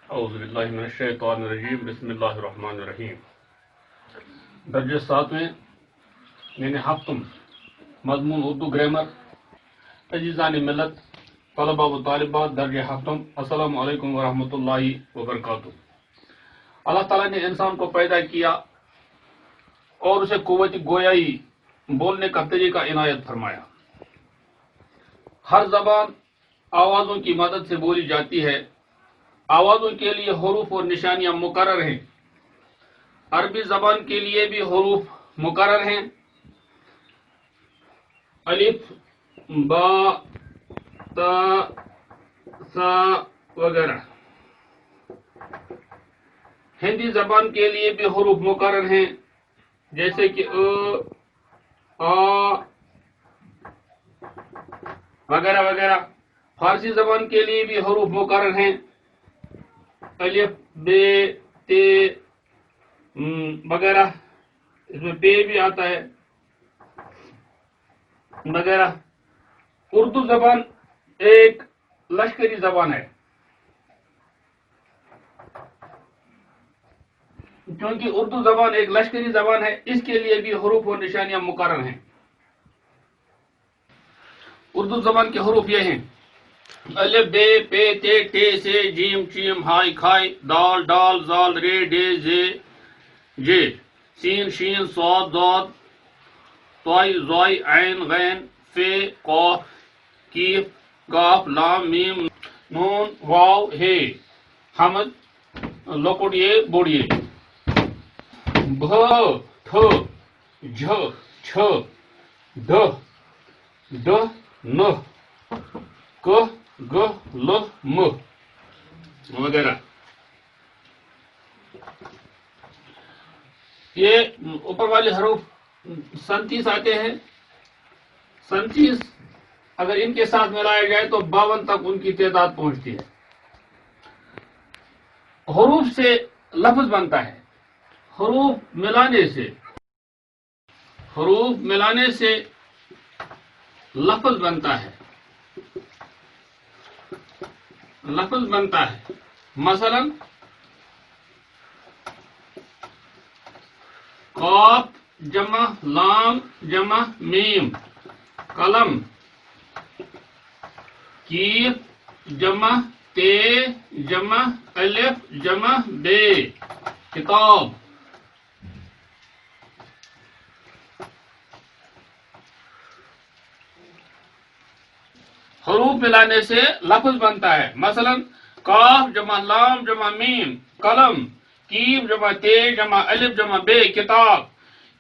اعوذ باللہ من الشیطان الرجیم بسم اللہ الرحمن الرحیم. درجہ 7ویں یعنی ہفتم مضمون اردو گرامر. عزیزان ملت طلبہ و طالبات درجہ ہفتم السلام علیکم ورحمۃ اللہ وبرکاتہ. اللہ تعالیٰ نے انسان کو پیدا کیا اور اسے قوت گویائی بولنے کا طریقہ عنایت فرمایا. ہر زبان آوازوں کی مدد سے بولی جاتی ہے. آوازوں کے لیے حروف اور نشانیاں مقرر ہیں. عربی زبان کے لیے بھی حروف مقرر ہیں. الف، با، تا، سا وغیرہ. ہندی زبان کے لیے بھی حروف مقرر ہیں جیسے کہ آ وغیرہ وغیرہ. فارسی زبان کے لیے بھی حروف مقرر ہیں. الف، بے، تے وغیرہ. اس میں پے بھی آتا ہے وغیرہ. اردو زبان ایک لشکری زبان ہے کیونکہ اردو زبان ایک لشکری زبان ہے. اس کے لیے بھی حروف اور نشانیاں مقرر ہیں. اردو زبان کے حروف یہ ہیں: الف، بے، پے، تے، ٹے، سے، جیم، چیم، ہائی، کھائی، دال، ڈال، زال، رے، ڈے، زے، جے، سین، شین، صاد، ضاد، طائی، زائی، عین، غین، فے، قاف، کیف، کاف، لام، میم، نون، واو، ہے، حمد، لوکٹ یہ بوڑ یہ. بھ، ٹھ، جھ، چھ، ڈھ، ڈہ، نہ، کہ، گہ، لہ، مہ وغیرہ. یہ اوپر والے حروف 37 آتے ہیں. 37 اگر ان کے ساتھ ملایا جائے تو 52 تک ان کی تعداد پہنچتی ہے. حروف سے لفظ بنتا ہے. حروف ملانے سے لفظ بنتا ہے. مثلا قاف جمع لام جمع میم قلم. کیف جمع تے جمع الف جمع بے کتاب. حروف ملانے سے لفظ بنتا ہے. مثلا قاف جمع لام جمع میم قلم. کیف جمع تے جمع الف جمع بے کتاب.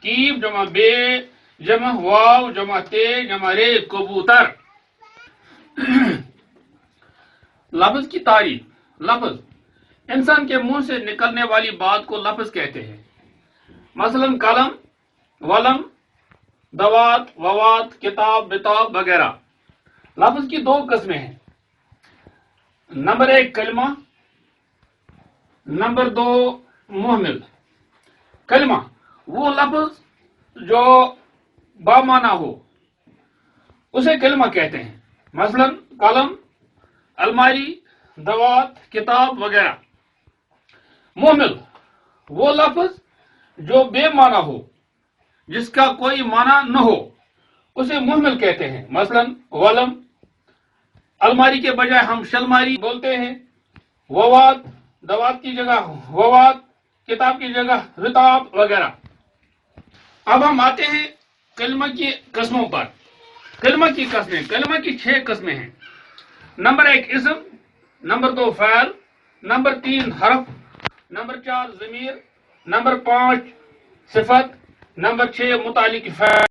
کیف جمع بے جمع واو جمع تے جمع رے کبوتر. لفظ کی تعریف. لفظ انسان کے منہ سے نکلنے والی بات کو لفظ کہتے ہیں. مثلا قلم، ولم، دوات، ووات، کتاب، بتاب وغیرہ. لفظ کی 2 قسمیں ہیں. نمبر 1 کلمہ، نمبر 2 محمل. کلمہ وہ لفظ جو بامعنی ہو اسے کلمہ کہتے ہیں. مثلا قلم، الماری، دوات، کتاب وغیرہ. محمل وہ لفظ جو بے معنی ہو جس کا کوئی معنی نہ ہو اسے محمل کہتے ہیں. مثلا ولم، الماری کے بجائے ہم شلماری بولتے ہیں. ووات، دوات کی جگہ ووات، کتاب کی جگہ رتاب وغیرہ. اب ہم آتے ہیں کلمہ کی قسموں پر. کلمہ کی قسمیں. کلمہ کی 6 قسمیں ہیں. نمبر 1 اسم، نمبر 2 فعل، نمبر 3 حرف، نمبر 4 ضمیر، نمبر 5 صفت، نمبر 6 متعلق فعل.